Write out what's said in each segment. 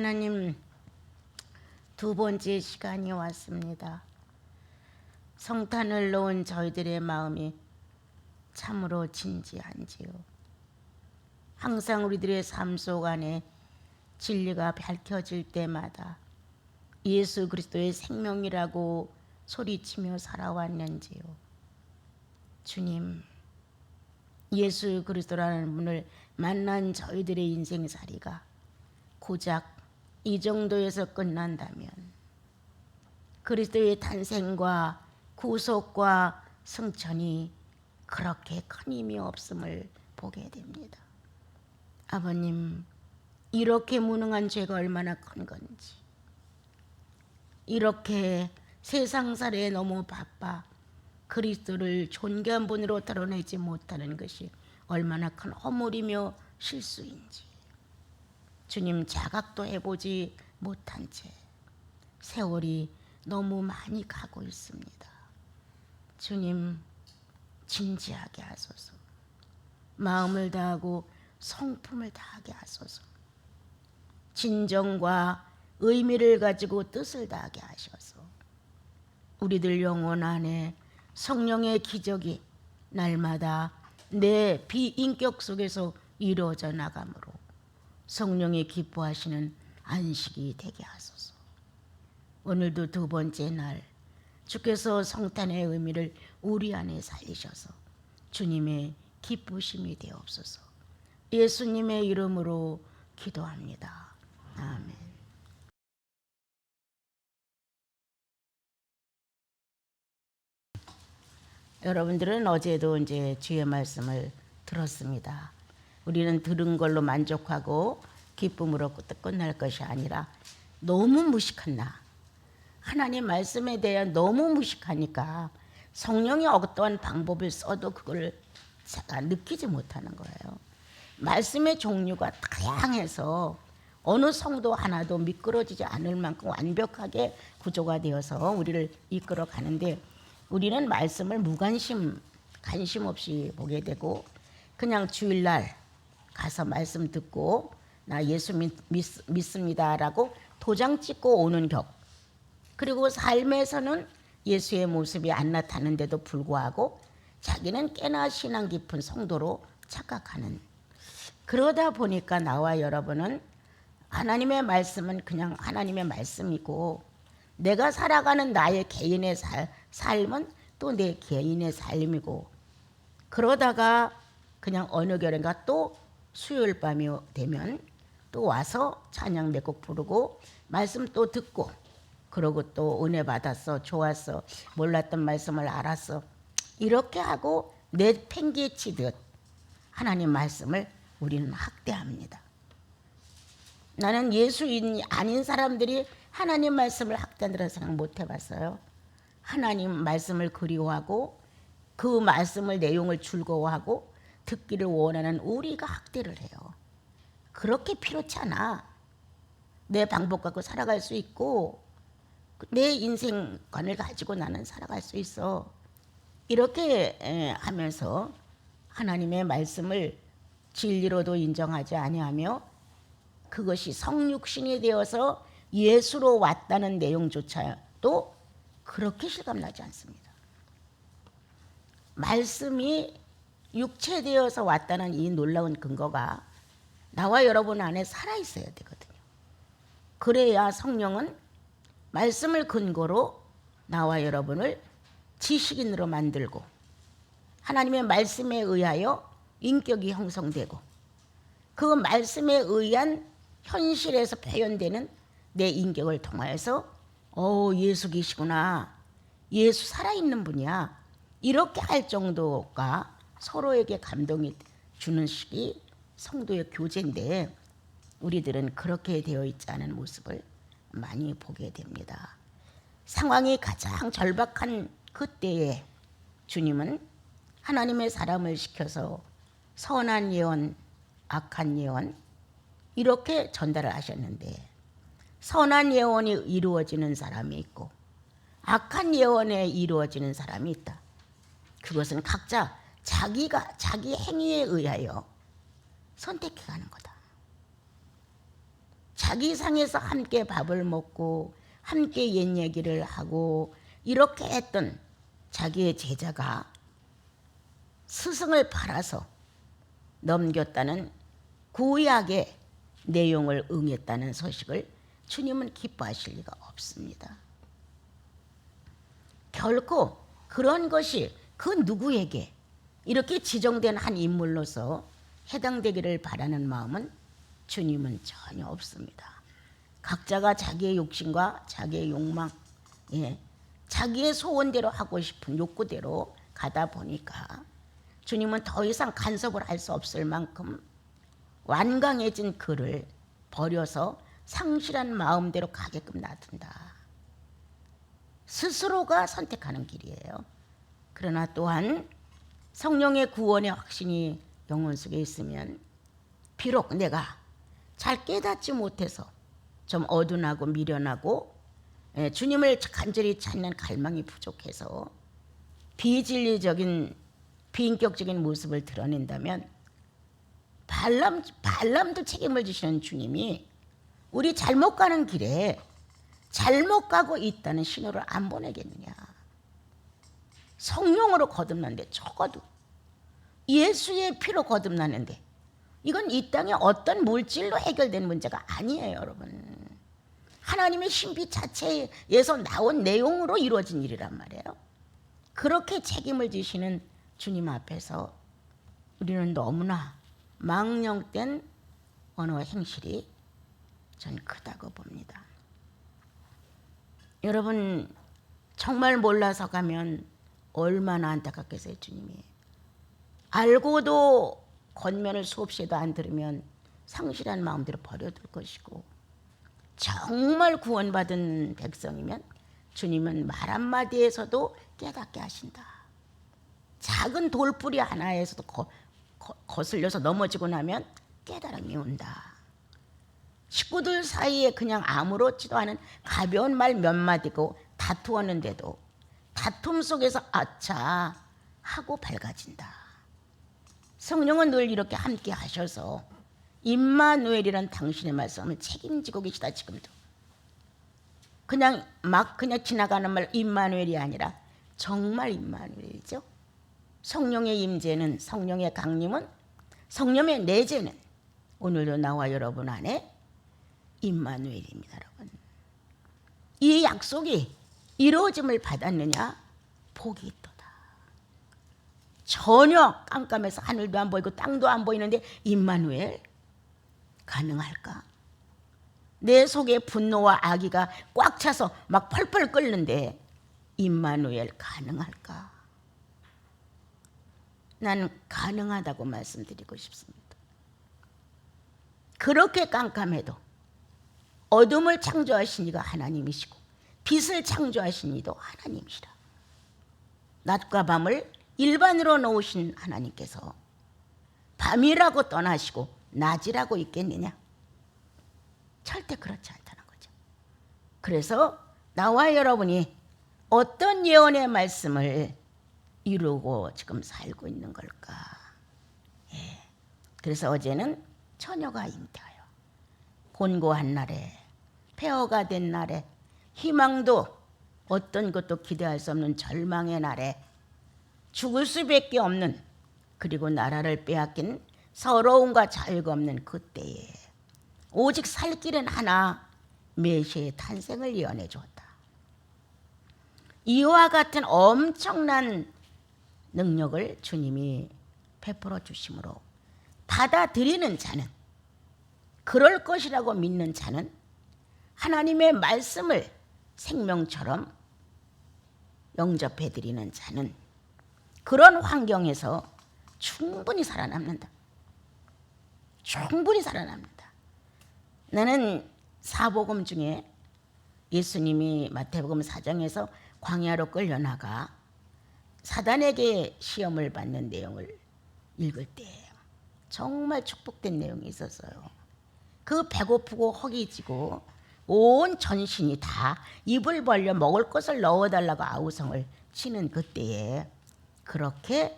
하나님, 두 번째 시간이 왔습니다. 성탄을 놓은 저희들의 마음이 참으로 진지한지요. 항상 우리들의 삶 속 안에 진리가 밝혀질 때마다 예수 그리스도의 생명이라고 소리치며 살아왔는지요. 주님, 예수 그리스도라는 분을 만난 저희들의 인생살이가 고작 이 정도에서 끝난다면 그리스도의 탄생과 구속과 승천이 그렇게 큰 힘이 없음을 보게 됩니다. 아버님, 이렇게 무능한 죄가 얼마나 큰 건지, 이렇게 세상살이에 너무 바빠 그리스도를 존귀한 분으로 드러내지 못하는 것이 얼마나 큰 허물이며 실수인지, 주님, 자각도 해보지 못한 채 세월이 너무 많이 가고 있습니다. 주님, 진지하게 하소서. 마음을 다하고 성품을 다하게 하소서. 진정과 의미를 가지고 뜻을 다하게 하셔서 우리들 영혼 안에 성령의 기적이 날마다 내 비인격 속에서 이루어져 나가므로 성령이 기뻐하시는 안식이 되게 하소서. 오늘도 두 번째 날 주께서 성탄의 의미를 우리 안에 살리셔서 주님의 기쁘심이 되옵소서. 예수님의 이름으로 기도합니다. 아멘. 여러분들은 어제도 이제 주의 말씀을 들었습니다. 우리는 들은 걸로 만족하고 기쁨으로 끝날 것이 아니라 너무 무식한 나, 하나님 말씀에 대한 너무 무식하니까 성령이 어떠한 방법을 써도 그걸 제가 느끼지 못하는 거예요. 말씀의 종류가 다양해서 어느 성도 하나도 미끄러지지 않을 만큼 완벽하게 구조가 되어서 우리를 이끌어 가는데, 우리는 말씀을 무관심, 관심 없이 보게 되고 그냥 주일날 가서 말씀 듣고 나 예수 믿습니다라고 도장 찍고 오는 격, 그리고 삶에서는 예수의 모습이 안 나타나는데도 불구하고 자기는 꽤나 신앙 깊은 성도로 착각하는, 그러다 보니까 나와 여러분은 하나님의 말씀은 그냥 하나님의 말씀이고 내가 살아가는 나의 개인의 삶은 또 내 개인의 삶이고, 그러다가 그냥 어느 결인가 또 수요일 밤이 되면 또 와서 찬양 몇 곡 부르고 말씀 또 듣고, 그러고 또 은혜 받았어, 좋았어, 몰랐던 말씀을 알았어, 이렇게 하고 내팽개치듯 하나님 말씀을 우리는 학대합니다. 나는 예수인이 아닌 사람들이 하나님 말씀을 학대한다는 생각 못 해봤어요. 하나님 말씀을 그리워하고 그 말씀을 내용을 즐거워하고 듣기를 원하는 우리가 학대를 해요. 그렇게 필요치 않아. 내 방법 갖고 살아갈 수 있고 내 인생관을 가지고 나는 살아갈 수 있어. 이렇게 하면서 하나님의 말씀을 진리로도 인정하지 아니하며 그것이 성육신이 되어서 예수로 왔다는 내용조차도 그렇게 실감나지 않습니다. 말씀이 육체되어서 왔다는 이 놀라운 근거가 나와 여러분 안에 살아있어야 되거든요. 그래야 성령은 말씀을 근거로 나와 여러분을 지식인으로 만들고 하나님의 말씀에 의하여 인격이 형성되고 그 말씀에 의한 현실에서 표현되는 내 인격을 통하여서 예수 계시구나, 예수 살아있는 분이야, 이렇게 할 정도가 서로에게 감동이 주는 식이 성도의 교제인데 우리들은 그렇게 되어 있지 않은 모습을 많이 보게 됩니다. 상황이 가장 절박한 그때에 주님은 하나님의 사람을 시켜서 선한 예언, 악한 예언 이렇게 전달을 하셨는데, 선한 예언이 이루어지는 사람이 있고 악한 예언에 이루어지는 사람이 있다. 그것은 각자 자기 행위에 의하여 선택해 가는 거다. 자기 상에서 함께 밥을 먹고 함께 옛 얘기를 하고 이렇게 했던 자기의 제자가 스승을 팔아서 넘겼다는 구약의 내용을 응했다는 소식을 주님은 기뻐하실 리가 없습니다. 결코 그런 것이 그 누구에게 이렇게 지정된 한 인물로서 해당되기를 바라는 마음은 주님은 전혀 없습니다. 각자가 자기의 욕심과 자기의 욕망, 자기의 소원대로 하고 싶은 욕구대로 가다 보니까 주님은 더 이상 간섭을 할 수 없을 만큼 완강해진 그를 버려서 상실한 마음대로 가게끔 놔둔다. 스스로가 선택하는 길이에요. 그러나 또한 성령의 구원의 확신이 영혼 속에 있으면 비록 내가 잘 깨닫지 못해서 좀 어둔하고 미련하고 주님을 간절히 찾는 갈망이 부족해서 비진리적인 비인격적인 모습을 드러낸다면 발람도 책임을 지시는 주님이 우리 잘못 가는 길에 잘못 가고 있다는 신호를 안 보내겠느냐. 성령으로 거듭났는데 적어도 예수의 피로 거듭났는데 이건 이 땅의 어떤 물질로 해결된 문제가 아니에요, 여러분. 하나님의 신비 자체에서 나온 내용으로 이루어진 일이란 말이에요. 그렇게 책임을 지시는 주님 앞에서 우리는 너무나 망령된 언어 행실이 전 크다고 봅니다. 여러분 정말 몰라서 가면 얼마나 안타깝겠어요. 주님이 알고도 권면을 수없이도 안 들으면 상실한 마음대로 버려둘 것이고, 정말 구원받은 백성이면 주님은 말 한마디에서도 깨닫게 하신다. 작은 돌뿌리 하나에서도 거슬려서 넘어지고 나면 깨달음이 온다. 식구들 사이에 그냥 아무렇지도 않은 가벼운 말 몇 마디고 다투었는데도 다툼 속에서 아차 하고 밝아진다. 성령은 늘 이렇게 함께 하셔서 임마누엘이란 당신의 말씀을 책임지고 계시다. 지금도 그냥 지나가는 말 임마누엘이 아니라 정말 임마누엘이죠. 성령의 임재는, 성령의 강림은, 성령의 내재는 오늘도 나와 여러분 안에 임마누엘입니다. 여러분, 이 약속이 이루어짐을 받았느냐? 복이 있도다. 전혀 깜깜해서 하늘도 안 보이고 땅도 안 보이는데 임마누엘 가능할까? 내 속에 분노와 악의가 꽉 차서 막 펄펄 끓는데 임마누엘 가능할까? 나는 가능하다고 말씀드리고 싶습니다. 그렇게 깜깜해도 어둠을 창조하신 이가 하나님이시고 빛을 창조하신 이도 하나님이시라. 낮과 밤을 일반으로 놓으신 하나님께서 밤이라고 떠나시고 낮이라고 있겠느냐? 절대 그렇지 않다는 거죠. 그래서 나와 여러분이 어떤 예언의 말씀을 이루고 지금 살고 있는 걸까? 그래서 어제는 처녀가 잉태하여 곤고한 날에, 폐허가 된 날에, 희망도 어떤 것도 기대할 수 없는 절망의 날에, 죽을 수밖에 없는, 그리고 나라를 빼앗긴 서러움과 자유가 없는 그때에 오직 살 길은 하나, 메시아의 탄생을 예언해 주었다. 이와 같은 엄청난 능력을 주님이 베풀어 주심으로 받아들이는 자는, 그럴 것이라고 믿는 자는 하나님의 말씀을 생명처럼 영접해 드리는 자는 그런 환경에서 충분히 살아남는다. 충분히 살아납니다. 나는 사복음 중에 예수님이 마태복음 4장에서 광야로 끌려나가 사단에게 시험을 받는 내용을 읽을 때 정말 축복된 내용이 있었어요. 그 배고프고 허기지고 온 전신이 다 입을 벌려 먹을 것을 넣어달라고 아우성을 치는 그때에 그렇게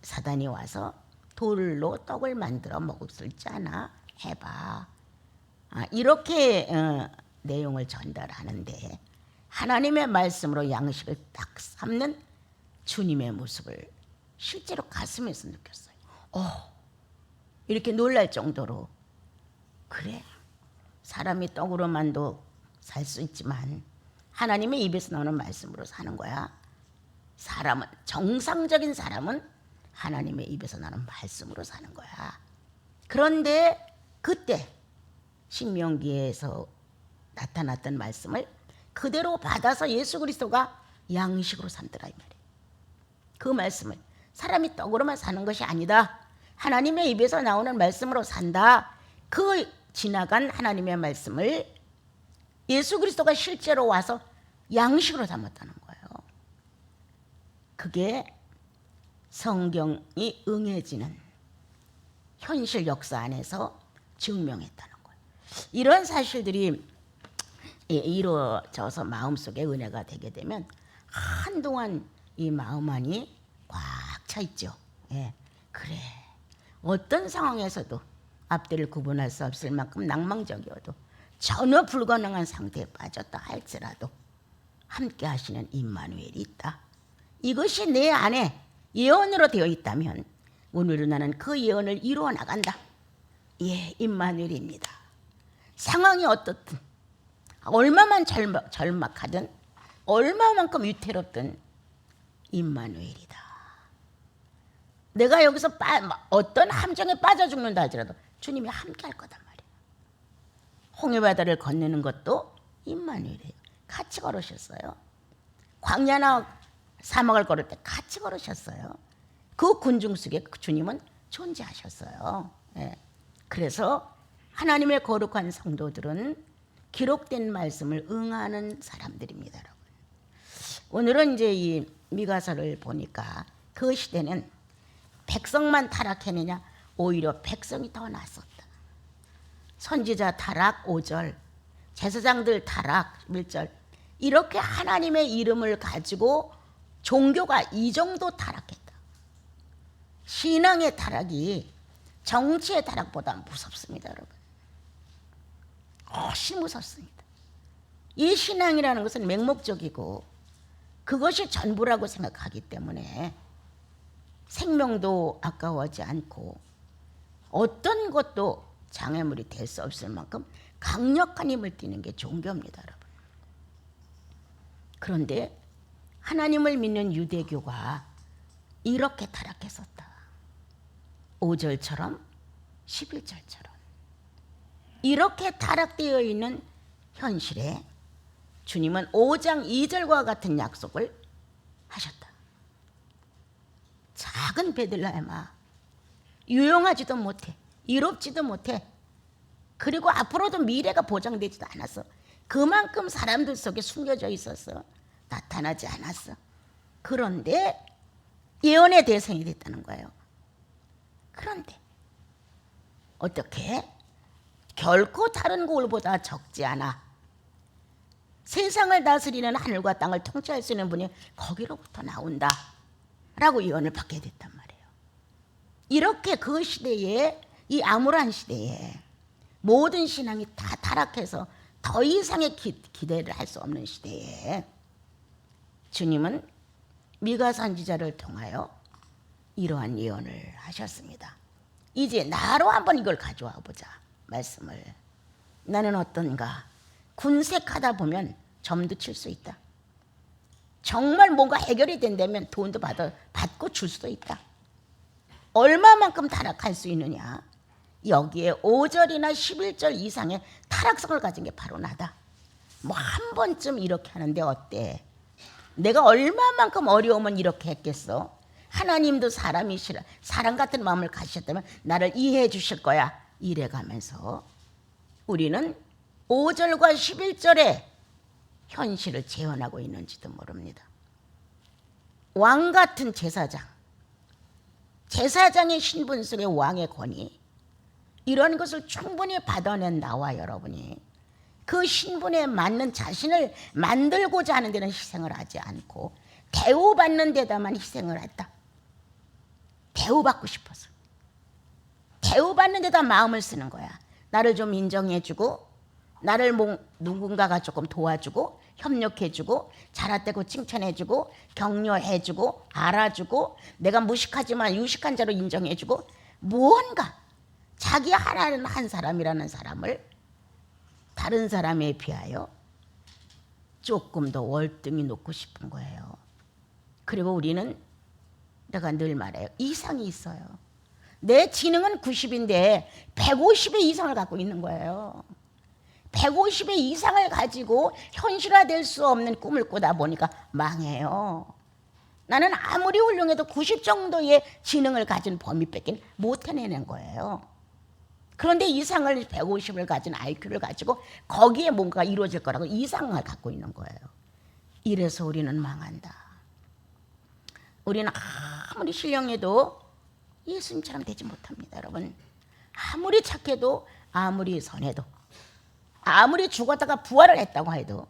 사단이 와서 돌로 떡을 만들어 먹을 수 있지 않아? 해봐. 이렇게 내용을 전달하는데 하나님의 말씀으로 양식을 딱 삼는 주님의 모습을 실제로 가슴에서 느꼈어요. 이렇게 놀랄 정도로 그래 사람이 떡으로만도 살 수 있지만 하나님의 입에서 나오는 말씀으로 사는 거야. 사람은 정상적인 사람은 하나님의 입에서 나오는 말씀으로 사는 거야. 그런데 그때 신명기에서 나타났던 말씀을 그대로 받아서 예수 그리스도가 양식으로 삼더라 이 말이에요. 그 말씀을 사람이 떡으로만 사는 것이 아니다. 하나님의 입에서 나오는 말씀으로 산다. 그 지나간 하나님의 말씀을 예수 그리스도가 실제로 와서 양식으로 삼았다는 거예요. 그게 성경이 응해지는 현실 역사 안에서 증명했다는 거예요. 이런 사실들이 이루어져서 마음속에 은혜가 되게 되면 한동안 이 마음 안이 꽉 차 있죠. 그래 어떤 상황에서도 앞뒤를 구분할 수 없을 만큼 낭망적이어도 전혀 불가능한 상태에 빠졌다 할지라도 함께 하시는 임마누엘이 있다. 이것이 내 안에 예언으로 되어 있다면 오늘은 나는 그 예언을 이루어 나간다. 임마누엘입니다. 상황이 어떻든 얼마만 절막하든 얼마만큼 위태롭든 임마누엘이다. 내가 여기서 어떤 함정에 빠져 죽는다 할지라도 주님이 함께 할 거단 말이에요. 홍해바다를 건너는 것도 임마누엘이에요. 같이 걸으셨어요. 광야나 사막을 걸을 때 같이 걸으셨어요. 그 군중 속에 주님은 존재하셨어요. 그래서 하나님의 거룩한 성도들은 기록된 말씀을 응하는 사람들입니다, 여러분. 오늘은 이제 이 미가서를 보니까 그 시대는 백성만 타락했느냐? 오히려 백성이 더 낫었다. 선지자 타락 5절, 제사장들 타락 1절. 이렇게 하나님의 이름을 가지고 종교가 이 정도 타락했다. 신앙의 타락이 정치의 타락보다 무섭습니다, 여러분. 훨씬 무섭습니다. 이 신앙이라는 것은 맹목적이고 그것이 전부라고 생각하기 때문에 생명도 아까워하지 않고 어떤 것도 장애물이 될 수 없을 만큼 강력한 힘을 띠는 게 종교입니다, 여러분. 그런데 하나님을 믿는 유대교가 이렇게 타락했었다. 5절처럼 11절처럼 이렇게 타락되어 있는 현실에 주님은 5장 2절과 같은 약속을 하셨다. 작은 베들레헴아, 유용하지도 못해, 이롭지도 못해, 그리고 앞으로도 미래가 보장되지도 않았어. 그만큼 사람들 속에 숨겨져 있었어. 나타나지 않았어. 그런데 예언의 대상이 됐다는 거예요. 그런데 어떻게? 결코 다른 곳보다 적지 않아. 세상을 다스리는 하늘과 땅을 통치할 수 있는 분이 거기로부터 나온다 라고 예언을 받게 됐단 말이에요. 이렇게 그 시대에, 이 암울한 시대에 모든 신앙이 다 타락해서 더 이상의 기대를 할 수 없는 시대에 주님은 미가 선지자를 통하여 이러한 예언을 하셨습니다. 이제 나로 한번 이걸 가져와 보자. 말씀을. 나는 어떤가? 군색하다 보면 점도 칠 수 있다. 정말 뭔가 해결이 된다면 돈도 받고 줄 수도 있다. 얼마만큼 타락할 수 있느냐? 여기에 5절이나 11절 이상의 타락성을 가진 게 바로 나다. 뭐 한 번쯤 이렇게 하는데 어때? 내가 얼마만큼 어려우면 이렇게 했겠어? 하나님도 사람이시라 사람 같은 마음을 가지셨다면 나를 이해해 주실 거야. 이래가면서 우리는 5절과 11절의 현실을 재현하고 있는지도 모릅니다. 왕 같은 제사장의 신분 속의 왕의 권위, 이런 것을 충분히 받아낸 나와 여러분이 그 신분에 맞는 자신을 만들고자 하는 데는 희생을 하지 않고 대우받는 데다만 희생을 했다. 대우받고 싶어서. 대우받는 데다 마음을 쓰는 거야. 나를 좀 인정해주고 나를 누군가가 조금 도와주고 협력해주고 잘했다고 칭찬해주고 격려해주고 알아주고 내가 무식하지만 유식한 자로 인정해주고 무언가 자기 하나는 한 사람이라는 사람을 다른 사람에 비하여 조금 더 월등히 놓고 싶은 거예요. 그리고 우리는 내가 늘 말해요. 이상이 있어요. 내 지능은 90인데 150의 이상을 갖고 있는 거예요. 150의 이상을 가지고 현실화될 수 없는 꿈을 꾸다 보니까 망해요. 나는 아무리 훌륭해도 90 정도의 지능을 가진 범위밖에 못 해내는 거예요. 그런데 이상을 150을 가진 IQ를 가지고 거기에 뭔가 이루어질 거라고 이상을 갖고 있는 거예요. 이래서 우리는 망한다. 우리는 아무리 신령해도 예수님처럼 되지 못합니다. 여러분, 아무리 착해도 아무리 선해도 아무리 죽었다가 부활을 했다고 해도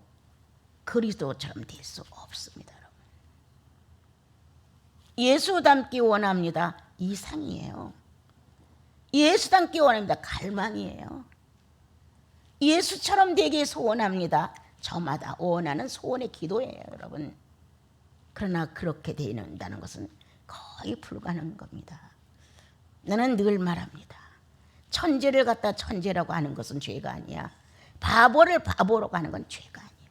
그리스도처럼 될 수 없습니다. 여러분. 예수 닮기 원합니다. 이상이에요. 예수 닮기 원합니다. 갈망이에요. 예수처럼 되기 소원합니다. 저마다 원하는 소원의 기도예요. 여러분. 그러나 그렇게 된다는 것은 거의 불가능한 겁니다. 나는 늘 말합니다. 천재를 갖다 천재라고 하는 것은 죄가 아니야. 바보를 바보라고 하는 건 죄가 아니야.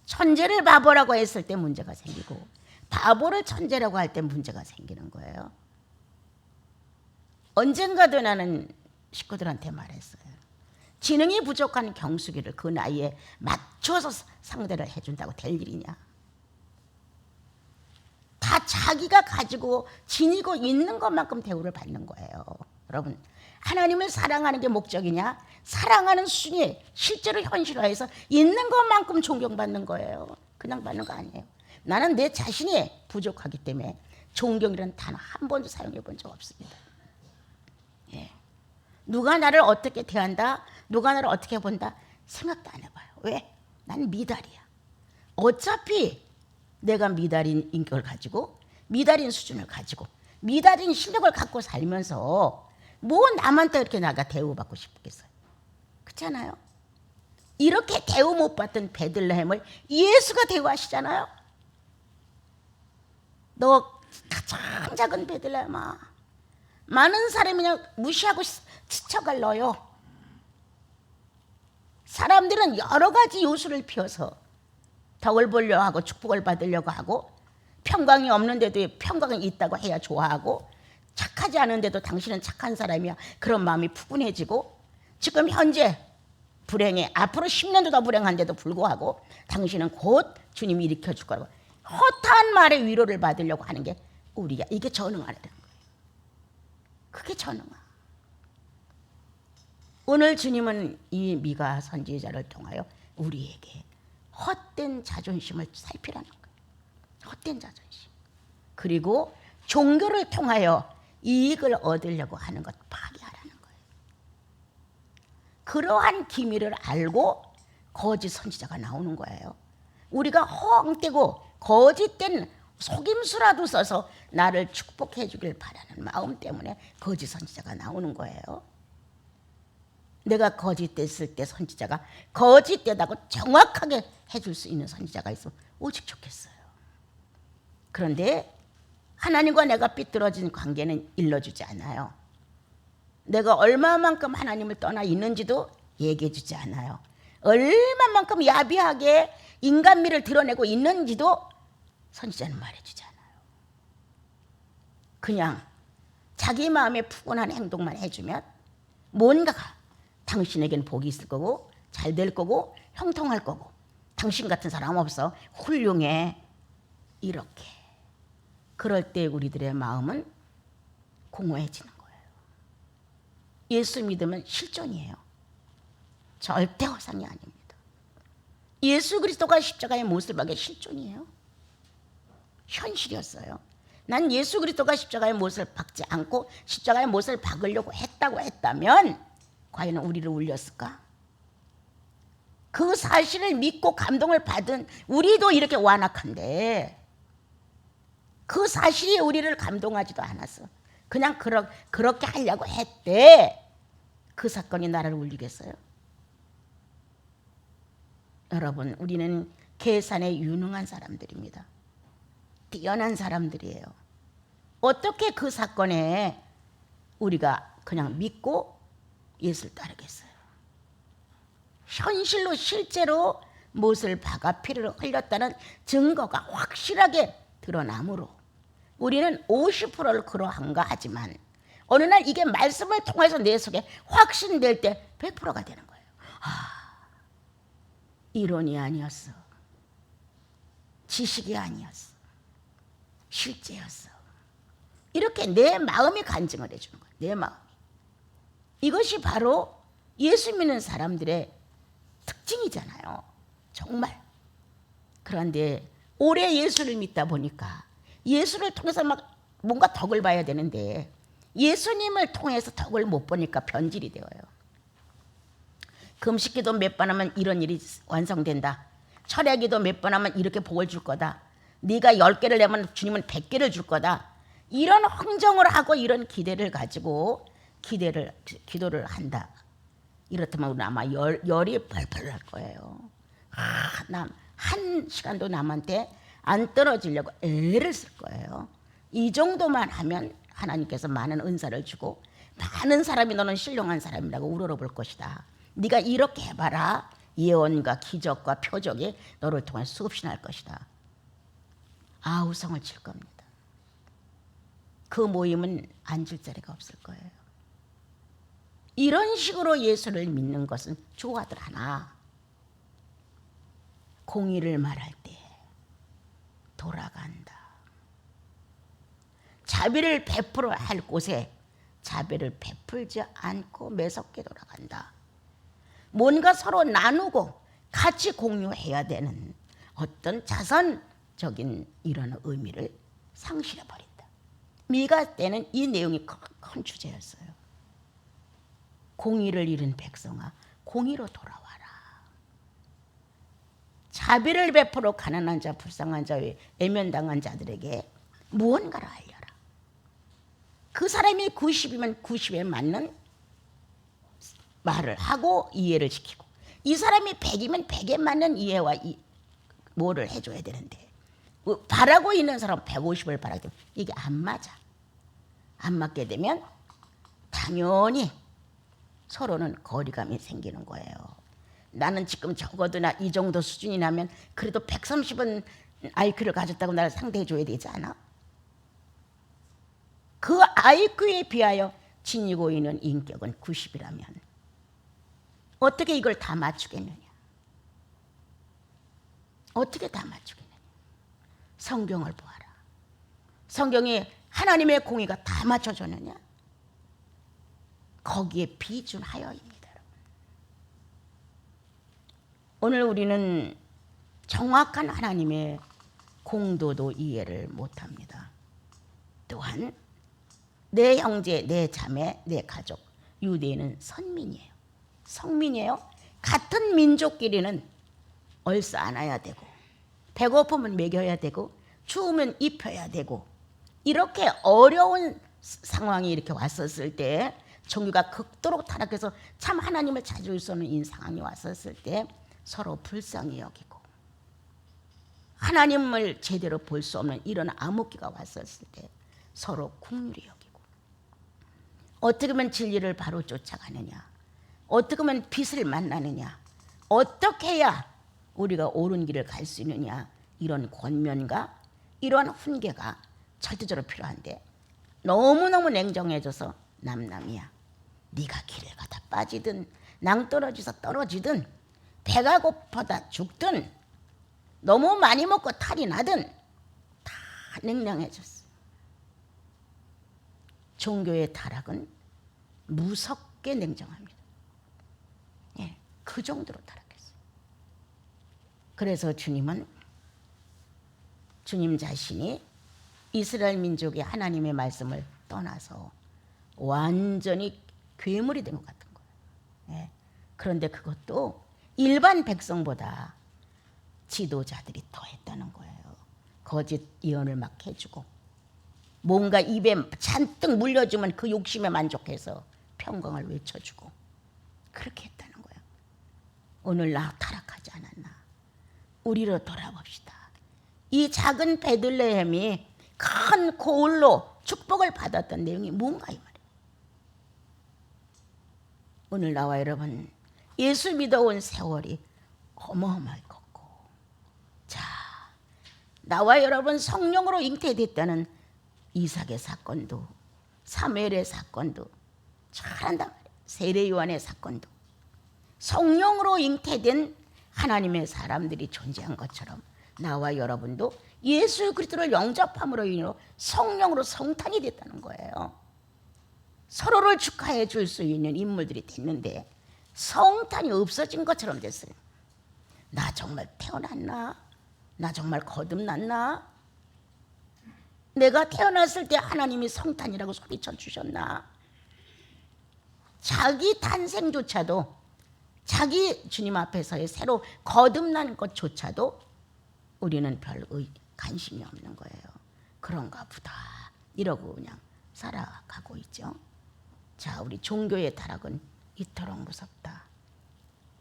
천재를 바보라고 했을 때 문제가 생기고 바보를 천재라고 할 때 문제가 생기는 거예요. 언젠가도 나는 식구들한테 말했어요. 지능이 부족한 경숙이를 그 나이에 맞춰서 상대를 해준다고 될 일이냐. 다 자기가 가지고 지니고 있는 것만큼 대우를 받는 거예요. 여러분, 하나님을 사랑하는 게 목적이냐? 사랑하는 순위, 실제로 현실화해서 있는 것만큼 존경받는 거예요. 그냥 받는 거 아니에요. 나는 내 자신이 부족하기 때문에 존경이라는 단어 한 번도 사용해 본 적 없습니다. 예. 누가 나를 어떻게 대한다? 누가 나를 어떻게 본다? 생각도 안 해봐요. 왜? 난 미달이야. 어차피 내가 미달인 인격을 가지고 미달인 수준을 가지고 미달인 실력을 갖고 살면서 뭐 남한테 이렇게 나가 대우받고 싶겠어요. 그렇잖아요. 이렇게 대우 못 받던 베들레헴을 예수가 대우하시잖아요. 너 가장 작은 베들레헴아, 많은 사람이 그냥 무시하고 스쳐갈 너요. 사람들은 여러 가지 요소를 피워서 덕을 보려고 하고 축복을 받으려고 하고 평강이 없는데도 평강이 있다고 해야 좋아하고 착하지 않은데도 당신은 착한 사람이야. 그런 마음이 푸근해지고 지금 현재 불행해. 앞으로 10년도 더 불행한데도 불구하고 당신은 곧 주님이 일으켜줄 거라고 허탄 말에 위로를 받으려고 하는 게 우리야. 이게 전응하라는 거예요. 그게 전응하. 오늘 주님은 이 미가 선지자를 통하여 우리에게 헛된 자존심을 살피라는 거예요. 헛된 자존심. 그리고 종교를 통하여 이익을 얻으려고 하는 것 파괴하라는 거예요. 그러한 기미를 알고 거짓 선지자가 나오는 거예요. 우리가 헛되고 거짓된 속임수라도 써서 나를 축복해 주길 바라는 마음 때문에 거짓 선지자가 나오는 거예요. 내가 거짓됐을 때 선지자가 거짓되다고 정확하게 해줄 수 있는 선지자가 있으면 오직 좋겠어요. 그런데 하나님과 내가 삐뚤어진 관계는 일러주지 않아요. 내가 얼마만큼 하나님을 떠나 있는지도 얘기해 주지 않아요. 얼마만큼 야비하게 인간미를 드러내고 있는지도 선지자는 말해주지 않아요. 그냥 자기 마음에 푸근한 행동만 해주면 뭔가가 당신에겐 복이 있을 거고 잘 될 거고 형통할 거고 당신 같은 사람 없어. 훌륭해. 이렇게. 그럴 때 우리들의 마음은 공허해지는 거예요. 예수 믿으면 실존이에요. 절대 허상이 아닙니다. 예수 그리스도가 십자가의 못을 박에 실존이에요. 현실이었어요. 난 예수 그리스도가 십자가의 못을 박지 않고 십자가의 못을 박으려고 했다고 했다면 과연 우리를 울렸을까? 그 사실을 믿고 감동을 받은 우리도 이렇게 완악한데 그 사실이 우리를 감동하지도 않았어. 그냥 그렇게 하려고 했대. 그 사건이 나라를 울리겠어요? 여러분, 우리는 계산에 유능한 사람들입니다. 뛰어난 사람들이에요. 어떻게 그 사건에 우리가 그냥 믿고 예수를 따르겠어요? 현실로 실제로 못을 박아 피를 흘렸다는 증거가 확실하게 드러나므로 우리는 50%를 그러한가 하지만 어느 날 이게 말씀을 통해서 내 속에 확신될 때 100%가 되는 거예요. 이론이 아니었어. 지식이 아니었어. 실제였어. 이렇게 내 마음이 간증을 해주는 거예요. 내 마음이. 이것이 바로 예수 믿는 사람들의 특징이잖아요. 정말. 그런데 오래 예수를 믿다 보니까 예수를 통해서 막 뭔가 덕을 봐야 되는데 예수님을 통해서 덕을 못 보니까 변질이 되어요. 금식기도 몇 번 하면 이런 일이 완성된다. 철야기도 몇 번 하면 이렇게 복을 줄 거다. 네가 10개를 내면 주님은 100개를 줄 거다. 이런 흥정을 하고 이런 기대를 가지고 기도를 한다. 이렇다면 우리는 아마 열이 펄펄 날 거예요. 한 시간도 남한테 안 떨어지려고 애를 쓸 거예요. 이 정도만 하면 하나님께서 많은 은사를 주고 많은 사람이 너는 신령한 사람이라고 우러러볼 것이다. 네가 이렇게 해봐라. 예언과 기적과 표적이 너를 통해 수없이 날 것이다. 아우성을 칠 겁니다. 그 모임은 앉을 자리가 없을 거예요. 이런 식으로 예수를 믿는 것은 좋아들 하나 공의를 말할 때 돌아간다. 자비를 베풀어 할 곳에 자비를 베풀지 않고 매섭게 돌아간다. 뭔가 서로 나누고 같이 공유해야 되는 어떤 자선적인 이런 의미를 상실해버린다. 미가 때는 이 내용이 큰 주제였어요. 공의를 잃은 백성아, 공의로 돌아와라. 자비를 베풀어 가난한 자, 불쌍한 자, 외면당한 자들에게 무언가를 알려라. 그 사람이 90이면 90에 맞는 말을 하고 이해를 시키고, 이 사람이 100이면 100에 맞는 이해와 뭐를 해줘야 되는데, 바라고 있는 사람 150을 바라게 되면 이게 안 맞아. 안 맞게 되면 당연히 서로는 거리감이 생기는 거예요. 나는 지금 적어도 나 이 정도 수준이라면 그래도 130은 IQ를 가졌다고 나를 상대해 줘야 되지 않아? 그 IQ에 비하여 지니고 있는 인격은 90이라면 어떻게 이걸 다 맞추겠느냐? 어떻게 다 맞추겠느냐? 성경을 보아라. 성경이 하나님의 공의가 다 맞춰졌느냐? 거기에 비준하여입니다. 오늘 우리는 정확한 하나님의 공도도 이해를 못합니다. 또한 내 형제, 내 자매, 내 가족, 유대인은 선민이에요. 성민이에요. 같은 민족끼리는 얼싸 안아야 되고, 배고프면 먹여야 되고, 추우면 입혀야 되고, 이렇게 어려운 상황이 이렇게 왔었을 때, 종교가 극도로 타락해서 참 하나님을 찾을 수 없는 이 상황이 왔었을 때 서로 불쌍히 여기고, 하나님을 제대로 볼 수 없는 이런 암흑기가 왔었을 때 서로 긍휼히 여기고, 어떻게 하면 진리를 바로 쫓아가느냐, 어떻게 하면 빛을 만나느냐, 어떻게 해야 우리가 옳은 길을 갈 수 있느냐, 이런 권면과 이러한 훈계가 절대적으로 필요한데 너무너무 냉정해져서 남남이야. 네가 길을 가다 빠지든 낭떠러지서 떨어지든 배가 고파다 죽든 너무 많이 먹고 탈이 나든 다 냉랭해졌어. 종교의 타락은 무섭게 냉정합니다. 예, 그 정도로 타락했어요. 그래서 주님은 주님 자신이 이스라엘 민족의 하나님의 말씀을 떠나서 완전히 괴물이 된 것 같은 거예요. 예. 그런데 그것도 일반 백성보다 지도자들이 더 했다는 거예요. 거짓 예언을 막 해주고, 뭔가 입에 잔뜩 물려주면 그 욕심에 만족해서 평강을 외쳐주고, 그렇게 했다는 거예요. 오늘 나 타락하지 않았나? 우리로 돌아봅시다. 이 작은 베들레헴이 큰 고을로 축복을 받았던 내용이 뭔가 이 말이에요. 오늘 나와 여러분 예수 믿어온 세월이 어마어마하게 컸고, 자, 나와 여러분 성령으로 잉태됐다는 이삭의 사건도, 사무엘의 사건도 잘한단 말이에요. 세례 요한의 사건도 성령으로 잉태된 하나님의 사람들이 존재한 것처럼 나와 여러분도 예수 그리스도를 영접함으로 인해 성령으로 성탄이 됐다는 거예요. 서로를 축하해 줄 수 있는 인물들이 됐는데 성탄이 없어진 것처럼 됐어요. 나 정말 태어났나? 나 정말 거듭났나? 내가 태어났을 때 하나님이 성탄이라고 소리쳐 주셨나? 자기 탄생조차도, 자기 주님 앞에서의 새로 거듭난 것조차도 우리는 별 관심이 없는 거예요. 그런가 보다 이러고 그냥 살아가고 있죠. 자, 우리 종교의 타락은 이토록 무섭다.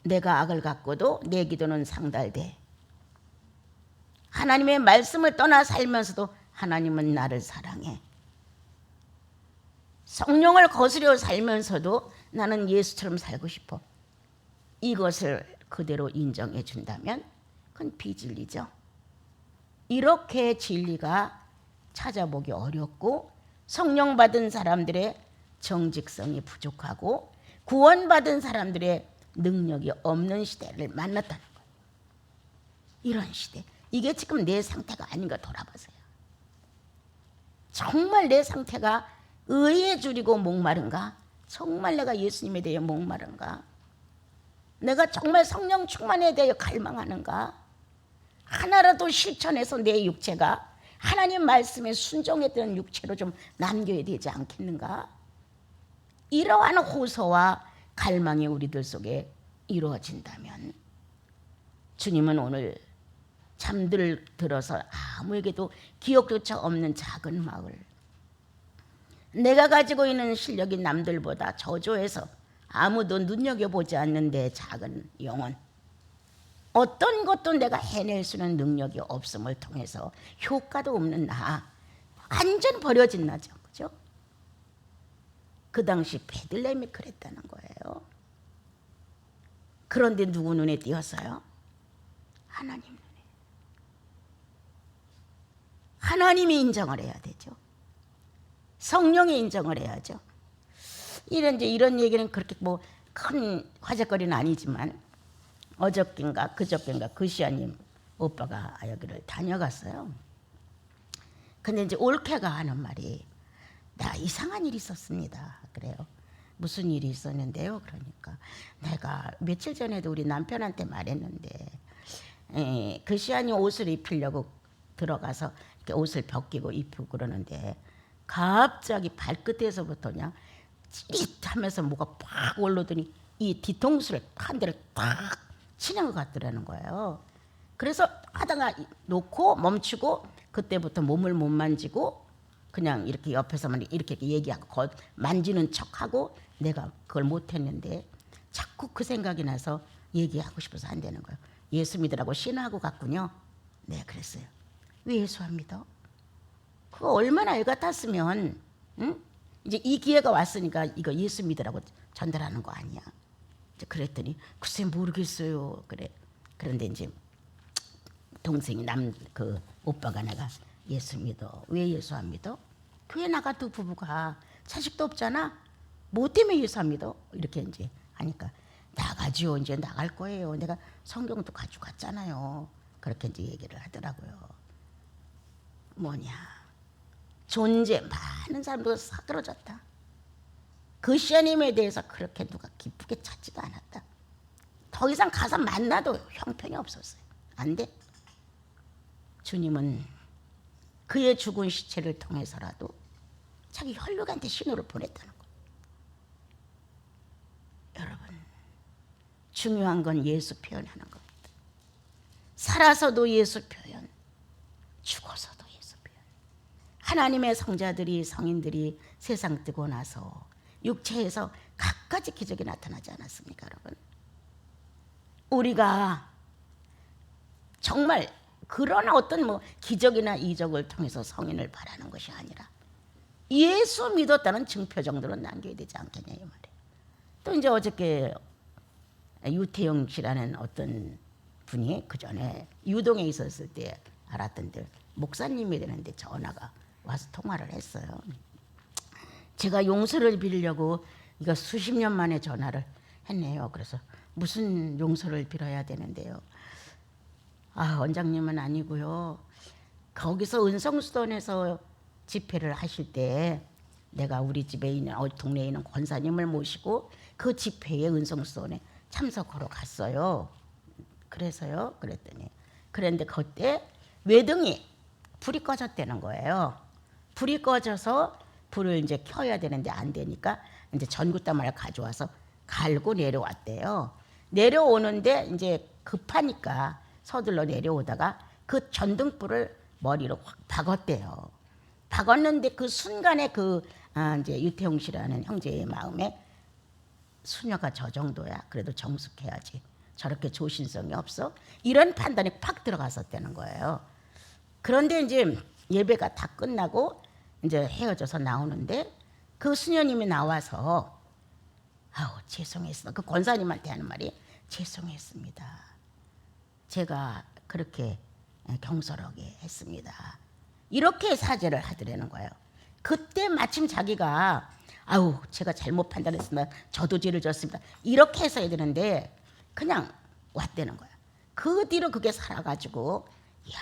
내가 악을 갖고도 내 기도는 상달돼. 하나님의 말씀을 떠나 살면서도 하나님은 나를 사랑해. 성령을 거스려 살면서도 나는 예수처럼 살고 싶어. 이것을 그대로 인정해 준다면 그건 비진리죠. 이렇게 진리가 찾아보기 어렵고 성령 받은 사람들의 정직성이 부족하고 구원받은 사람들의 능력이 없는 시대를 만났다는 거예요. 이런 시대. 이게 지금 내 상태가 아닌가 돌아보세요. 정말 내 상태가 의에 줄이고 목마른가? 정말 내가 예수님에 대해 목마른가? 내가 정말 성령 충만에 대해 갈망하는가? 하나라도 실천해서 내 육체가 하나님 말씀에 순종했던 육체로 좀 남겨야 되지 않겠는가? 이러한 호소와 갈망이 우리들 속에 이루어진다면 주님은 오늘 잠들어서 아무에게도 기억조차 없는 작은 마을, 내가 가지고 있는 실력이 남들보다 저조해서 아무도 눈여겨보지 않는 내 작은 영혼, 어떤 것도 내가 해낼 수 있는 능력이 없음을 통해서 효과도 없는 나, 완전 버려진 나죠. 그죠? 그 당시 베들레헴이 그랬다는 거예요. 그런데 누구 눈에 띄었어요? 하나님 눈에. 하나님이 인정을 해야 되죠. 성령이 인정을 해야죠. 이런 얘기는 그렇게 뭐 큰 화제거리는 아니지만 어저께인가 그저께인가 그시아님 오빠가 여기를 다녀갔어요. 근데 이제 올케가 하는 말이, 나 이상한 일이 있었습니다. 그래요. 무슨 일이 있었는데요? 그러니까 내가 며칠 전에도 우리 남편한테 말했는데, 그시아님 옷을 입히려고 들어가서 이렇게 옷을 벗기고 입히고 그러는데 갑자기 발끝에서부터 그냥 찌릿하면서 뭐가 팍 올라오더니 이 뒤통수를 한 대를 딱 치는 것 같더라는 거예요. 그래서 하다가 놓고 멈추고 그때부터 몸을 못 만지고 그냥 이렇게 옆에서만 이렇게 얘기하고 만지는 척하고, 내가 그걸 못했는데 자꾸 그 생각이 나서 얘기하고 싶어서 안 되는 거예요. 예수 믿으라고 신하고 갔군요. 네, 그랬어요. 왜 예수 안 믿어? 그거 얼마나 애 같았으면, 응? 이제 이 기회가 왔으니까 이거 예수 믿으라고 전달하는 거 아니야. 이제 그랬더니 글쎄 모르겠어요. 그래. 그런데 이제 동생이 그 오빠가, 내가 예수 믿어. 왜 예수 안 믿어? 교회 나가도 부부가 자식도 없잖아. 뭐 때문에 예수 안 믿어? 이렇게 이제 하니까, 나가지요. 이제 나갈 거예요. 내가 성경도 가지고 갔잖아요. 그렇게 이제 얘기를 하더라고요. 뭐냐? 존재, 많은 사람들이 사그러졌다. 그 시아님에 대해서 그렇게 누가 기쁘게 찾지도 않았다. 더 이상 가서 만나도 형편이 없었어요. 안 돼. 주님은 그의 죽은 시체를 통해서라도 자기 혈육한테 신호를 보냈다는 거예요. 여러분, 중요한 건 예수 표현하는 겁니다. 살아서도 예수 표현, 죽어서도 예수 표현. 하나님의 성자들이, 성인들이 세상 뜨고 나서 육체에서 갖가지 기적이 나타나지 않았습니까, 여러분? 우리가 정말 그런 어떤 뭐 기적이나 이적을 통해서 성인을 바라는 것이 아니라 예수 믿었다는 증표 정도로 남겨야 되지 않겠냐 이 말이에요. 또 이제 어저께 유태영 씨라는 어떤 분이 그 전에 유동에 있었을 때 알았던데 목사님이 되는데 전화가 와서 통화를 했어요. 제가 용서를 빌려고 이거 수십 년 만에 전화를 했네요. 그래서 무슨 용서를 빌어야 되는데요. 아, 원장님은 아니고요. 거기서 은성수원에서 집회를 하실 때 내가 우리 집에 있는 동네에 있는 권사님을 모시고 그 집회에 은성수원에 참석하러 갔어요. 그래서요. 그랬는데 그때 외등이 불이 꺼졌다는 거예요. 불이 꺼져서 불을 이제 켜야 되는데 안 되니까 이제 전구다마를 가져와서 갈고 내려왔대요. 내려오는데 이제 급하니까 서둘러 내려오다가 그 전등불을 머리로 확 박았대요. 박았는데 그 순간에 이제 유태용 씨라는 형제의 마음에 수녀가 저 정도야. 그래도 정숙해야지. 저렇게 조신성이 없어. 이런 판단이 팍 들어갔었다는 거예요. 그런데 이제 예배가 다 끝나고 이제 헤어져서 나오는데 그 수녀님이 나와서 아우 죄송했어. 그 권사님한테 하는 말이 죄송했습니다. 제가 그렇게 경솔하게 했습니다. 이렇게 사죄를 하더라는 거예요. 그때 마침 자기가 아우 제가 잘못 판단했습니다. 저도 죄를 졌습니다. 이렇게 했어야 되는데 그냥 왔다는 거예요. 그 뒤로 그게 살아가지고 이야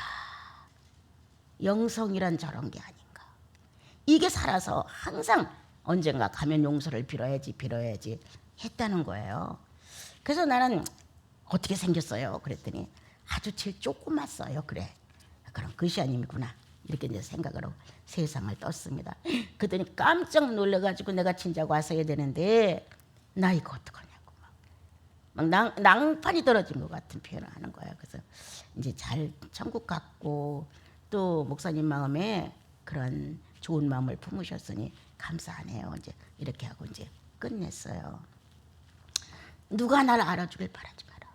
영성이란 저런 게 아닌가. 이게 살아서 항상 언젠가 가면 용서를 빌어야지 했다는 거예요. 그래서 나는 어떻게 생겼어요? 그랬더니 아주 제일 조그맣어요. 그래. 그럼 그시아님이구나. 이렇게 이제 생각으로 세상을 떴습니다. 그랬더니 깜짝 놀라가지고 내가 진작 와서 해야 되는데 나 이거 어떡하냐고 막 낭판이 떨어진 것 같은 표현을 하는 거예요. 그래서 이제 잘 천국 갔고 또 목사님 마음에 그런 좋은 마음을 품으셨으니 감사하네요. 이제 이렇게 하고 이제 끝냈어요. 누가 날 알아주길 바라지 마라.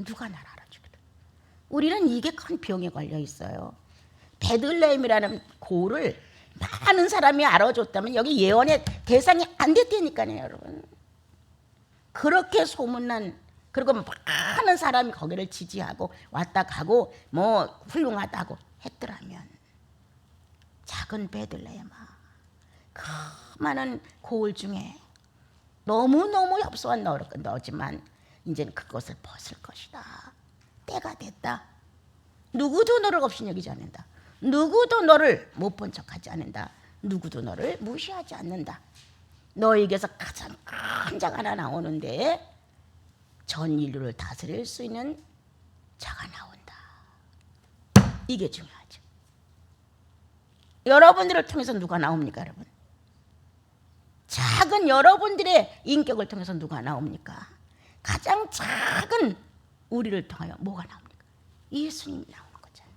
누가 날 알아주길. 우리는 이게 큰 병에 걸려 있어요. 베들레헴이라는 고를 많은 사람이 알아줬다면 여기 예언의 대상이 안 됐다니까요, 여러분. 그렇게 소문난 그리고 많은 사람이 거기를 지지하고 왔다 가고 뭐 훌륭하다고 했더라면 작은 베들레헴아 그 많은 고을 중에 너무너무 협소한 너지만 이제는 그것을 벗을 것이다. 때가 됐다. 누구도 너를 없이 여기지 않는다. 누구도 너를 못 본 척하지 않는다. 누구도 너를 무시하지 않는다. 너에게서 가장 큰 자가 하나 나오는데 전 인류를 다스릴 수 있는 자가 나온다. 이게 중요하죠. 여러분들을 통해서 누가 나옵니까, 여러분? 작은 여러분들의 인격을 통해서 누가 나옵니까? 가장 작은 우리를 통하여 뭐가 나옵니까? 예수님이 나오는 거잖아요.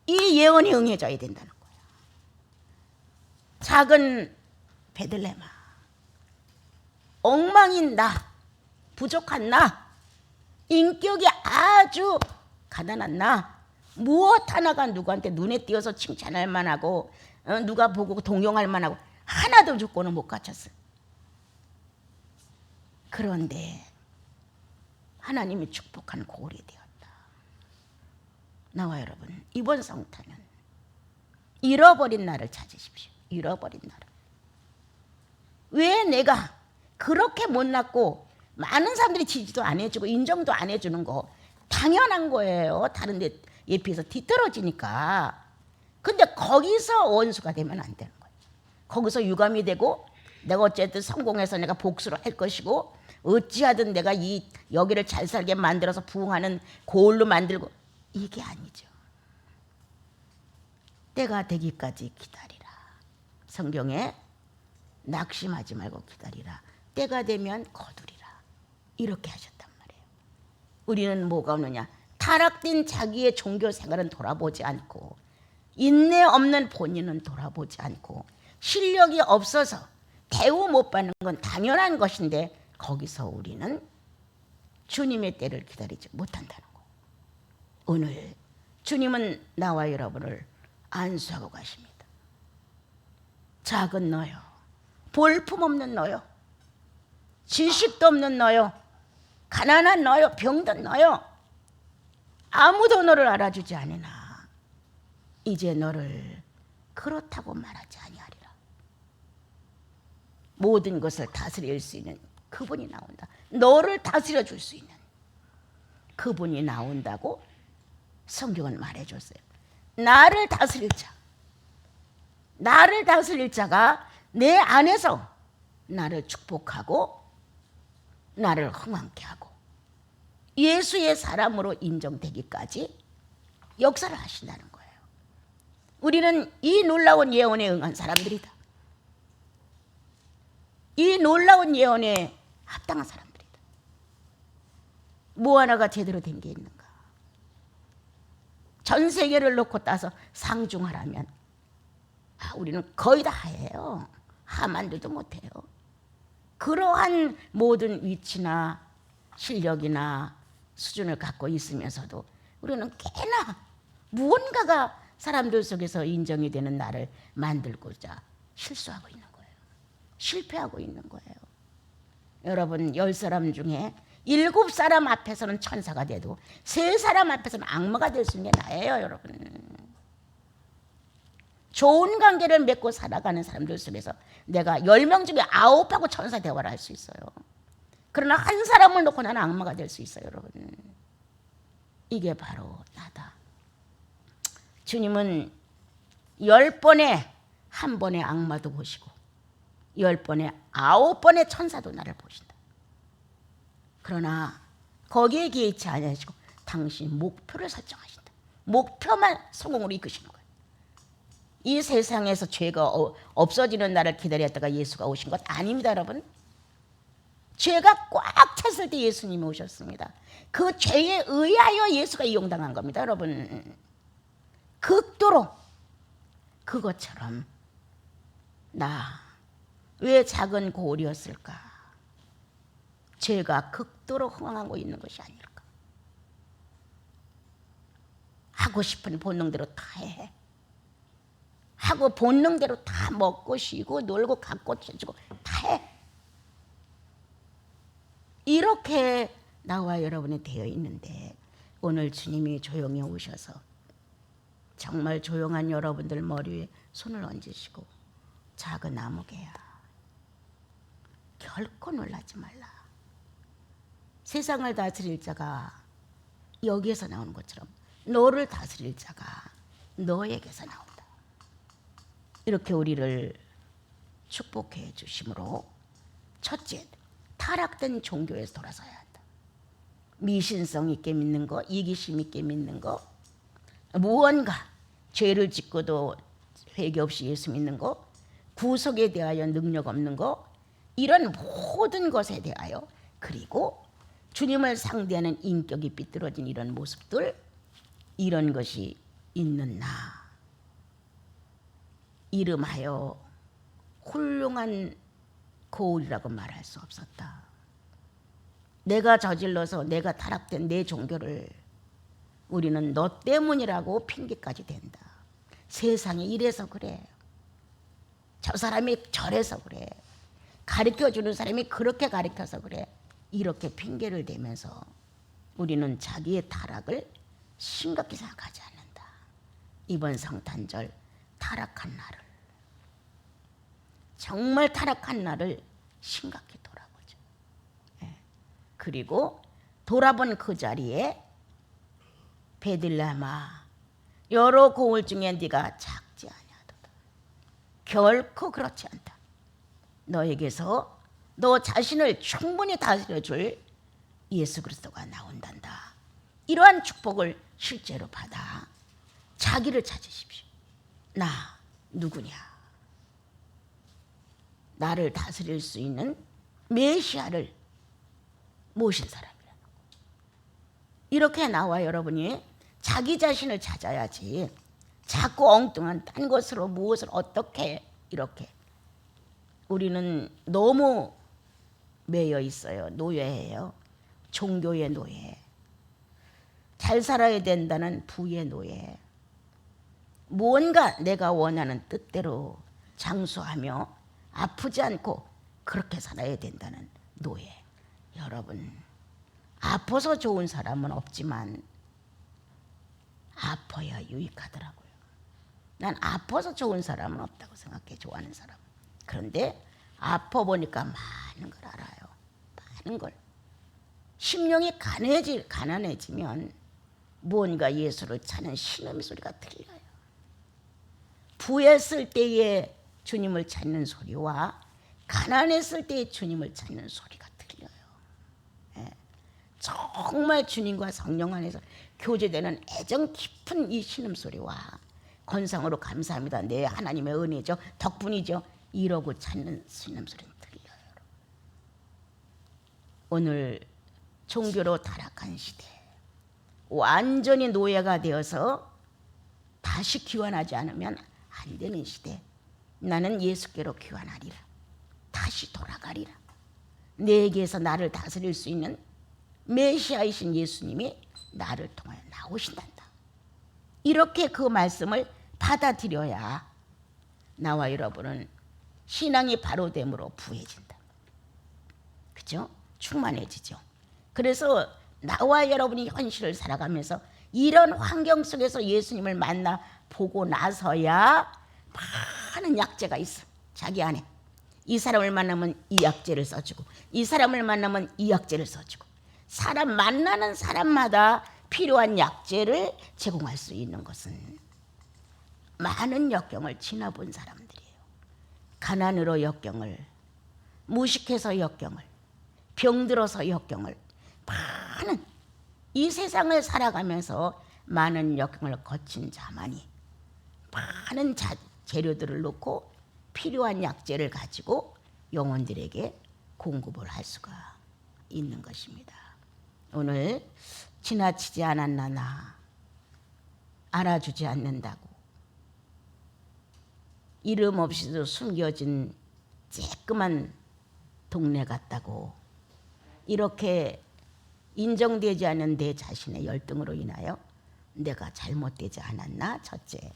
이 예언이 응해져야 된다는 거예요. 작은 베들레헴아, 엉망인 나, 부족한 나, 인격이 아주 가난한 나, 무엇 하나가 누구한테 눈에 띄어서 칭찬할 만하고 누가 보고 동용할 만하고 하나도 조건을 못 갖췄어요. 그런데 하나님이 축복한 고울이 되었다. 나와 여러분, 이번 성탄은 잃어버린 나를 찾으십시오. 잃어버린 나를. 왜 내가 그렇게 못났고 많은 사람들이 지지도 안 해주고 인정도 안 해주는 거 당연한 거예요. 다른 데 비해서 뒤떨어지니까. 근데 거기서 원수가 되면 안 되는 거예요. 거기서 유감이 되고 내가 어쨌든 성공해서 내가 복수를 할 것이고 어찌하든 내가 여기를 잘 살게 만들어서 부흥하는 고을로 만들고 이게 아니죠. 때가 되기까지 기다리라. 성경에 낙심하지 말고 기다리라. 때가 되면 거두리라. 이렇게 하셨단 말이에요. 우리는 뭐가 없느냐? 타락된 자기의 종교 생활은 돌아보지 않고 인내 없는 본인은 돌아보지 않고 실력이 없어서 대우 못 받는 건 당연한 것인데 거기서 우리는 주님의 때를 기다리지 못한다는 거예요. 오늘 주님은 나와 여러분을 안수하고 가십니다. 작은 너요, 볼품없는 너요, 지식도 없는 너요, 가난한 너요, 병든 너요, 아무도 너를 알아주지 않으나 이제 너를 그렇다고 말하지 아니하리라. 모든 것을 다스릴 수 있는 그분이 나온다. 너를 다스려 줄 수 있는 그분이 나온다고 성경은 말해줬어요. 나를 다스릴 자, 나를 다스릴 자가 내 안에서 나를 축복하고 나를 흥왕케 하고 예수의 사람으로 인정되기까지 역사를 하신다는 거예요. 우리는 이 놀라운 예언에 응한 사람들이다. 이 놀라운 예언에 합당한 사람들이다. 뭐 하나가 제대로 된 게 있는가? 전 세계를 놓고 따서 상중하라면 우리는 거의 다 해요. 하만두도 못해요. 그러한 모든 위치나 실력이나 수준을 갖고 있으면서도 우리는 꽤나 무언가가 사람들 속에서 인정이 되는 나를 만들고자 실수하고 있는 거예요. 실패하고 있는 거예요. 여러분 10사람 중에 7사람 앞에서는 천사가 돼도 3사람 앞에서는 악마가 될 수 있는 게 나예요. 여러분. 좋은 관계를 맺고 살아가는 사람들 속에서 내가 10명 중에 9하고 천사 대화를 할 수 있어요. 그러나 한 사람을 놓고 나는 악마가 될 수 있어요. 여러분. 이게 바로 나다. 주님은 10번에 한 번의 악마도 보시고 10번에 9번의 천사도 나를 보신다. 그러나 거기에 개의치 아니하시고 당신 목표를 설정하신다. 목표만 성공으로 이끄시는 거예요. 이 세상에서 죄가 없어지는 날을 기다렸다가 예수가 오신 것 아닙니다. 여러분. 죄가 꽉 찼을 때 예수님이 오셨습니다. 그 죄에 의하여 예수가 이용당한 겁니다. 여러분. 극도로 그것처럼 나 왜 작은 고울이었을까? 죄가 극도로 흥황하고 있는 것이 아닐까? 하고 싶은 본능대로 다 해. 하고 본능대로 다 먹고 쉬고 놀고 갖고 쳐주고 다 해. 이렇게 나와 여러분이 되어 있는데 오늘 주님이 조용히 오셔서 정말 조용한 여러분들 머리에 손을 얹으시고 작은 아무개야 결코 놀라지 말라. 세상을 다스릴 자가 여기에서 나오는 것처럼 너를 다스릴 자가 너에게서 나온다. 이렇게 우리를 축복해 주심으로 첫째, 타락된 종교에서 돌아서야 한다. 미신성 있게 믿는 거, 이기심 있게 믿는 거, 무언가 죄를 짓고도 회개 없이 예수 믿는 거, 구속에 대하여 능력 없는 거, 이런 모든 것에 대하여 그리고 주님을 상대하는 인격이 삐뚤어진 이런 모습들, 이런 것이 있는 나 이름하여 훌륭한 고울이라고 말할 수 없었다. 내가 저질러서 내가 타락된 내 종교를 우리는 너 때문이라고 핑계까지 댄다. 세상이 이래서 그래. 저 사람이 저래서 그래. 가르쳐주는 사람이 그렇게 가르쳐서 그래. 이렇게 핑계를 대면서 우리는 자기의 타락을 심각히 생각하지 않는다. 이번 성탄절 타락한 나를, 정말 타락한 나를 심각히 돌아보죠. 그리고 돌아본 그 자리에 베들레헴아 여러 고울 중에 네가 작지 아니하도다. 결코 그렇지 않다. 너에게서 너 자신을 충분히 다스려줄 예수 그리스도가 나온단다. 이러한 축복을 실제로 받아 자기를 찾으십시오. 나 누구냐? 나를 다스릴 수 있는 메시아를 모신 사람이라는 거. 이렇게 나와 여러분이 자기 자신을 찾아야지 자꾸 엉뚱한 딴 것으로 무엇을 어떻게 이렇게 우리는 너무 매여 있어요. 노예예요. 종교의 노예. 잘 살아야 된다는 부의 노예. 무언가 내가 원하는 뜻대로 장수하며 아프지 않고 그렇게 살아야 된다는 노예. 여러분, 아파서 좋은 사람은 없지만 아파야 유익하더라고요. 난 아파서 좋은 사람은 없다고 생각해, 좋아하는 사람. 그런데 아파 보니까 많은 걸 알아요. 많은 걸. 심령이 가난해지면 무언가 예수를 찾는 신음의 소리가 들려요. 부했을 때의 주님을 찾는 소리와 가난했을 때의 주님을 찾는 소리가 들려요. 예. 정말 주님과 성령 안에서 교제되는 애정 깊은 이 신음소리와 건상으로 감사합니다. 내 하나님의 은혜죠. 덕분이죠. 이러고 찾는 신음소리는 들려요. 오늘 종교로 타락한 시대, 완전히 노예가 되어서 다시 귀환하지 않으면 안 되는 시대. 나는 예수께로 귀환하리라. 다시 돌아가리라. 내게서 나를 다스릴 수 있는 메시아이신 예수님이 나를 통하여 나오신단다. 이렇게 그 말씀을 받아들여야 나와 여러분은 신앙이 바로 됨으로 부해진다. 그죠? 충만해지죠. 그래서 나와 여러분이 현실을 살아가면서 이런 환경 속에서 예수님을 만나 보고 나서야 많은 약재가 있어. 자기 안에. 이 사람을 만나면 이 약재를 써주고, 이 사람을 만나면 이 약재를 써주고, 사람 만나는 사람마다 필요한 약재를 제공할 수 있는 것은 많은 역경을 지나본 사람들이에요. 가난으로 역경을, 무식해서 역경을, 병들어서 역경을, 많은 이 세상을 살아가면서 많은 역경을 거친 자만이 많은 재료들을 놓고 필요한 약재를 가지고 영혼들에게 공급을 할 수가 있는 것입니다. 오늘 지나치지 않았나 나 알아주지 않는다고 이름 없이도 숨겨진 쬐끄만 동네 같다고 이렇게 인정되지 않은 내 자신의 열등으로 인하여 내가 잘못되지 않았나? 첫째.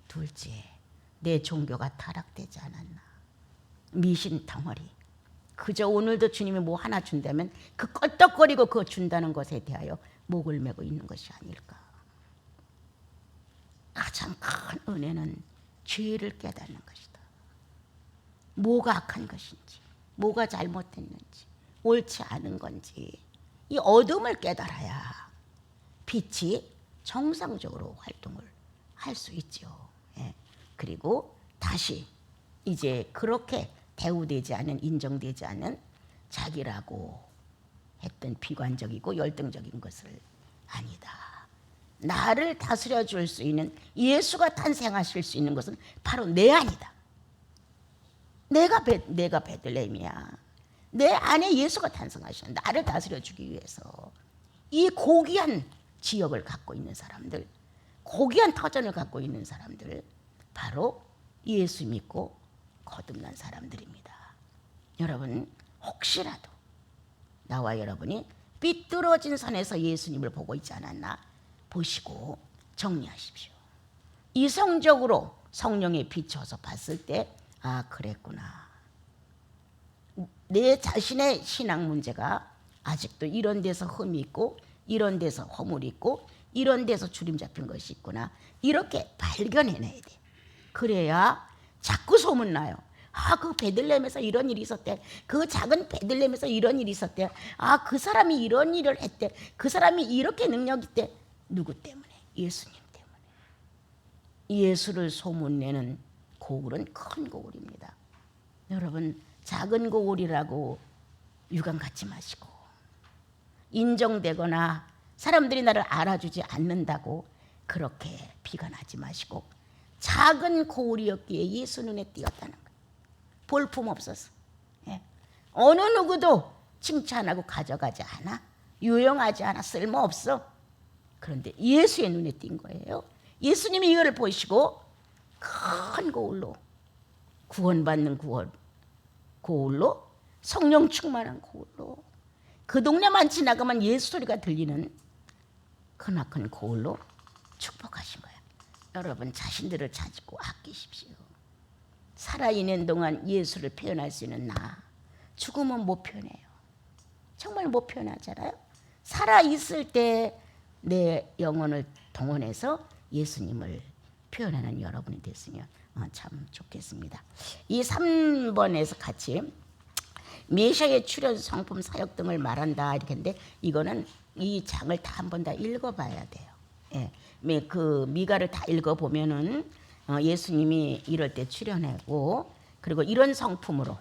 둘째, 내 종교가 타락되지 않았나? 미신 덩어리. 그저 오늘도 주님이 뭐 하나 준다면 그 껄떡거리고 그거 준다는 것에 대하여 목을 메고 있는 것이 아닐까? 가장 큰 은혜는 죄를 깨닫는 것이다. 뭐가 악한 것인지, 뭐가 잘못했는지, 옳지 않은 건지 이 어둠을 깨달아야 빛이 정상적으로 활동을 할 수 있죠. 예. 그리고 다시 이제 그렇게 대우되지 않은, 인정되지 않은 자기라고 했던 비관적이고 열등적인 것을 아니다. 나를 다스려 줄 수 있는 예수가 탄생하실 수 있는 것은 바로 내 안이다. 내가 베들레헴이야. 내 안에 예수가 탄생하시는 나를 다스려 주기 위해서 이 고귀한 지역을 갖고 있는 사람들, 고귀한 터전을 갖고 있는 사람들, 바로 예수 믿고 거듭난 사람들입니다. 여러분, 혹시라도 나와 여러분이 삐뚤어진 선에서 예수님을 보고 있지 않았나 보시고 정리하십시오. 이성적으로 성령에 비춰서 봤을 때 아, 그랬구나. 내 자신의 신앙 문제가 아직도 이런 데서 흠이 있고 이런 데서 허물이 있고 이런 데서 주림 잡힌 것이 있구나. 이렇게 발견해내야 돼. 그래야 자꾸 소문나요. 아, 그 베들레헴에서 이런 일이 있었대. 그 작은 베들레헴에서 이런 일이 있었대. 아, 그 사람이 이런 일을 했대. 그 사람이 이렇게 능력이 있대. 누구 때문에? 예수님 때문에. 예수를 소문내는 고울은 큰 고울입니다. 여러분, 작은 고울이라고 유감 갖지 마시고 인정되거나 사람들이 나를 알아주지 않는다고 그렇게 비관하지 마시고 작은 고울이었기에 예수 눈에 띄었다는 거예요. 볼품 없어서. 예. 어느 누구도 칭찬하고 가져가지 않아. 유용하지 않아. 쓸모없어. 그런데 예수의 눈에 띈 거예요. 예수님이 이거를 보시고 큰 고울로 구원받는 구원 고울로, 성령 충만한 고울로, 그 동네만 지나가면 예수 소리가 들리는 크나큰 고울로 축복하신 거예요. 여러분 자신들을 찾고 아끼십시오. 살아있는 동안 예수를 표현할 수 있는 나, 죽으면 못 표현해요. 정말 못 표현하잖아요. 살아있을 때 내 영혼을 동원해서 예수님을 표현하는 여러분이 됐으면 참 좋겠습니다. 이 3번에서 같이 메시아의 출현, 성품, 사역 등을 말한다 이렇게 했는데, 이거는 이 장을 다 한 번 다 읽어봐야 돼요. 예, 그 미가를 다 읽어보면은 예수님이 이럴 때 출현하고, 그리고 이런 성품으로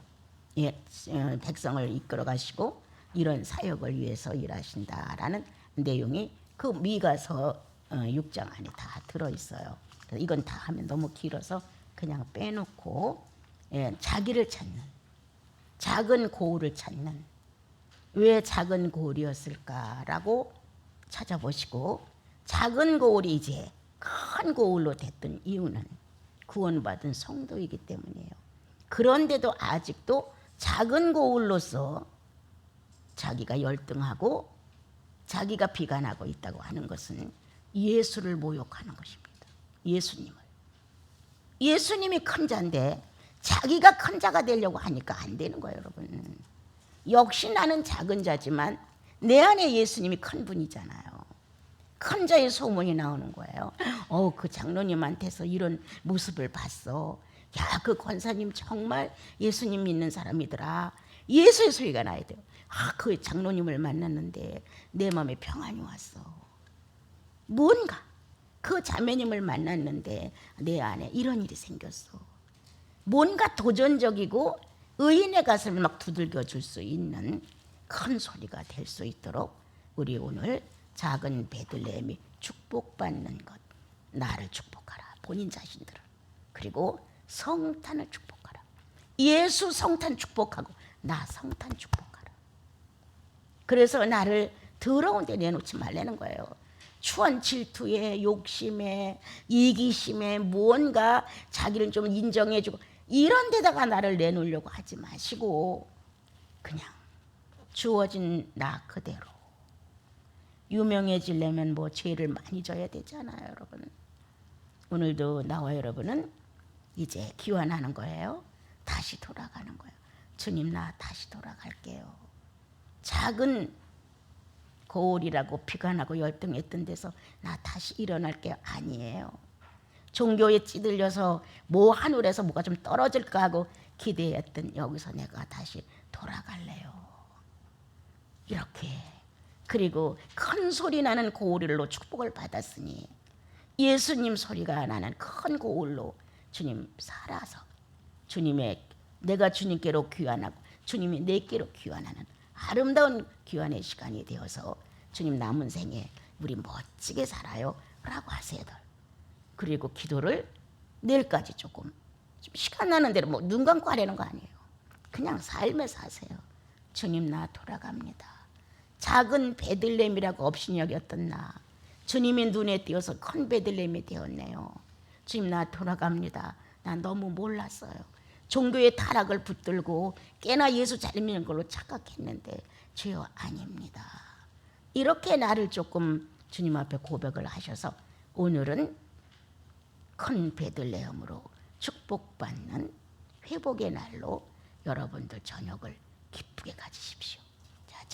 백성을 이끌어 가시고 이런 사역을 위해서 일하신다라는 내용이 그 미가서 6장 안에 다 들어있어요. 이건 다 하면 너무 길어서 그냥 빼놓고, 자기를 찾는, 작은 고울을 찾는, 왜 작은 고울이었을까라고 찾아보시고, 작은 고울이 이제 큰 고울로 됐던 이유는 구원받은 성도이기 때문이에요. 그런데도 아직도 작은 고울로서 자기가 열등하고 자기가 비관하고 있다고 하는 것은 예수를 모욕하는 것입니다. 예수님이 큰 자인데 자기가 큰 자가 되려고 하니까 안 되는 거예요, 여러분. 역시 나는 작은 자지만 내 안에 예수님이 큰 분이잖아요. 큰 자의 소문이 나오는 거예요. 그 장로님한테서 이런 모습을 봤어. 야, 그 권사님 정말 예수님 믿는 사람이더라. 예수의 소리가 나야 돼요. 그 장로님을 만났는데 내 마음에 평안이 왔어. 뭔가 그 자매님을 만났는데 내 안에 이런 일이 생겼어. 뭔가 도전적이고 의인의 가슴을 막 두들겨 줄 수 있는 큰 소리가 될 수 있도록 우리 오늘 작은 베들레헴이 축복받는 것, 나를 축복하라, 본인 자신들을. 그리고 성탄을 축복하라. 예수 성탄 축복하고 나 성탄 축복하라. 그래서 나를 더러운 데 내놓지 말라는 거예요. 추한 질투에, 욕심에, 이기심에, 무언가 자기를 좀 인정해주고 이런 데다가 나를 내놓으려고 하지 마시고 그냥 주어진 나 그대로. 유명해지려면 뭐 죄를 많이 져야 되잖아요, 여러분. 오늘도 나와 여러분은 이제 기원하는 거예요. 다시 돌아가는 거예요. 주님, 나 다시 돌아갈게요. 작은 고울이라고 비관하고 열등했던 데서 나 다시 일어날게요. 아니에요. 종교에 찌들려서 뭐 하늘에서 뭐가 좀 떨어질까 하고 기대했던 여기서 내가 다시 돌아갈래요. 이렇게. 그리고 큰 소리 나는 고울로 축복을 받았으니 예수님 소리가 나는 큰 고울로 주님 살아서 주님의, 내가 주님께로 귀환하고 주님이 내께로 귀환하는 아름다운 귀환의 시간이 되어서 주님 남은 생에 우리 멋지게 살아요 라고 하세요. 그리고 기도를 내일까지 조금 시간 나는 대로 뭐 눈 감고 하려는 거 아니에요. 그냥 삶에서 하세요. 주님, 나 돌아갑니다. 작은 베들레헴이라고 없이 여겼던 나, 주님이 눈에 띄어서 큰 베들레헴이 되었네요. 주님, 나 돌아갑니다. 난 너무 몰랐어요. 종교의 타락을 붙들고 꽤나 예수 잘 믿는 걸로 착각했는데 주여 아닙니다. 이렇게 나를 조금 주님 앞에 고백을 하셔서 오늘은 큰 베들레헴으로 축복받는 회복의 날로 여러분들 저녁을